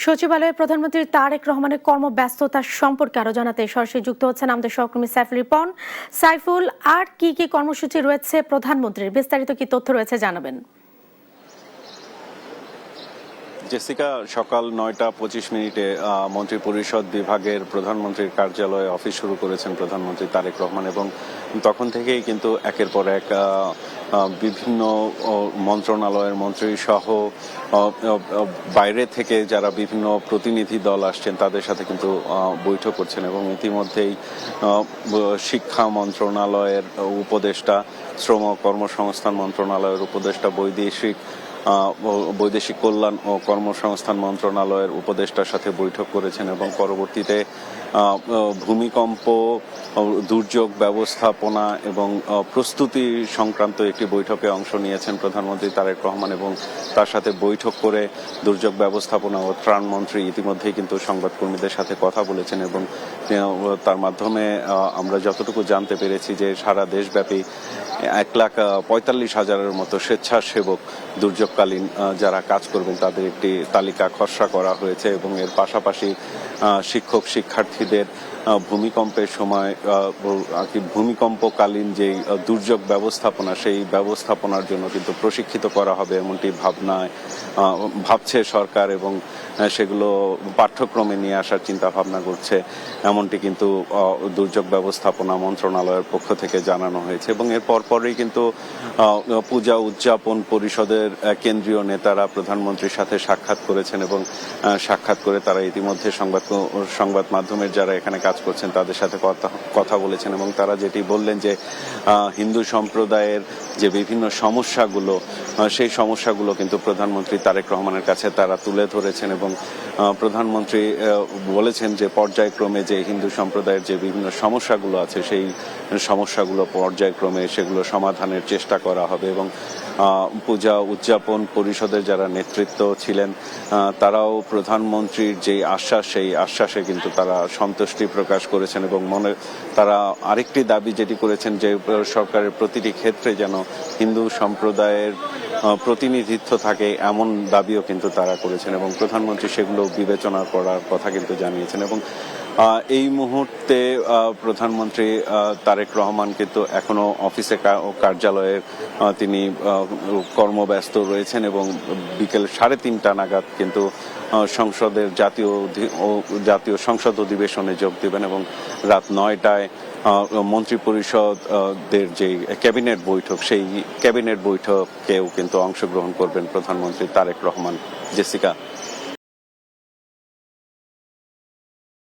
সচিবালয়ে প্রধানমন্ত্রী তারেক রহমানের কর্মব্যস্ততা সম্পর্কে আরো জানাতে সরাসরি যুক্ত হচ্ছেন আমাদের সহকর্মী সাইফুল রিপন। সাইফুল, আর কি কি কর্মসূচি রয়েছে প্রধানমন্ত্রীর, বিস্তারিত কি তথ্য রয়েছে জানাবেন? জেসিকা, সকাল 9টা 25 মন্ত্রিপরিষদ বিভাগের প্রধানমন্ত্রীর কার্যালয়ে অফিস শুরু করেছেন প্রধানমন্ত্রী তারেক রহমান, এবং তখন থেকেই কিন্তু একের পর এক বিভিন্ন মন্ত্রণালয়ের মন্ত্রী সহ বাইরে থেকে যারা বিভিন্ন প্রতিনিধি দল আসছেন তাদের সাথে কিন্তু বৈঠক করছেন। এবং ইতিমধ্যেই শিক্ষা মন্ত্রণালয়ের উপদেষ্টা, শ্রম কর্মসংস্থান মন্ত্রণালয়ের উপদেষ্টা, বৈদেশিক কল্যাণ ও কর্মসংস্থান মন্ত্রণালয়ের উপদেষ্টার সাথে বৈঠক করেছেন এবং পরবর্তীতে ভূমিকম্প, দুর্যোগ ব্যবস্থাপনা এবং প্রস্তুতি সংক্রান্ত একটি বৈঠকে অংশ নিয়েছেন প্রধানমন্ত্রী তারেক রহমান, এবং তার সাথে বৈঠক করে দুর্যোগ ব্যবস্থাপনা ও ত্রাণমন্ত্রী ইতিমধ্যেই কিন্তু সংবাদকর্মীদের সাথে কথা বলেছেন। এবং তার মাধ্যমে আমরা যতটুকু জানতে পেরেছি যে সারা দেশব্যাপী 1,45,000-এর মতো স্বেচ্ছাসেবক দুর্যোগকালীন যারা কাজ করবেন তাদের একটি তালিকা খসড়া করা হয়েছে, এবং এর পাশাপাশি শিক্ষক শিক্ষার্থীদের ভূমিকম্পের সময় ভূমিকম্পকালীন যে দুর্যোগ ব্যবস্থাপনা, সেই ব্যবস্থাপনার জন্য কিন্তু প্রশিক্ষিত করা হবে এমনটি ভাবছে সরকার, এবং সেগুলো পাঠ্যক্রমে নিয়ে আসার চিন্তা ভাবনা করছে এমনটি কিন্তু দুর্যোগ ব্যবস্থাপনা মন্ত্রণালয়ের পক্ষ থেকে জানানো হয়েছে। এবং এর পরপরই কিন্তু পূজা উদযাপন পরিষদের কেন্দ্রীয় নেতারা প্রধানমন্ত্রীর সাথে সাক্ষাৎ করেছেন, এবং সাক্ষাৎ করে তারা ইতিমধ্যে সংবাদ মাধ্যমের যারা এখানে কাজ করছেন তাদের সাথে কথা বলেছেন। এবং তারা যেটি বললেন যে হিন্দু সম্প্রদায়ের যে বিভিন্ন সমস্যাগুলো, সেই সমস্যাগুলো কিন্তু প্রধানমন্ত্রী তারেক রহমানের কাছে তারা তুলে ধরেছেন, এবং প্রধানমন্ত্রী বলেছেন যে পর্যায়ক্রমে যে হিন্দু সম্প্রদায়ের যে বিভিন্ন সমস্যাগুলো আছে সেই সমস্যাগুলো পর্যায়ক্রমে সেগুলো সমাধানের চেষ্টা করা হবে। এবং পূজা উদযাপন পরিষদের যারা নেতৃত্ব ছিলেন তারাও প্রধানমন্ত্রীর যে আশ্বাস, সেই আশ্বাসে কিন্তু তারা সন্তুষ্টি প্রকাশ করেছেন, এবং তারা আরেকটি দাবি যেটি করেছেন যে সরকারের প্রতিটি ক্ষেত্রে যেন হিন্দু সম্প্রদায়ের প্রতিনিধিত্ব থাকে এমন দাবিও কিন্তু তারা করেছেন, এবং প্রধানমন্ত্রী সেগুলো বিবেচনা করার কথা কিন্তু জানিয়েছেন। এবং এই মুহূর্তে প্রধানমন্ত্রী তারেক রহমান কিন্তু এখনো অফিসে কার্যালয়ে তিনি কর্মব্যস্ত রয়েছেন, এবং বিকেল 3:30 নাগাদ কিন্তু সংসদের জাতীয় সংসদ অধিবেশনে যোগ দেবেন, এবং রাত 9টায় মন্ত্রিপরিষদের যে ক্যাবিনেট বৈঠক, সেই ক্যাবিনেট বৈঠকেও কিন্তু অংশগ্রহণ করবেন প্রধানমন্ত্রী তারেক রহমান। জেসিকা।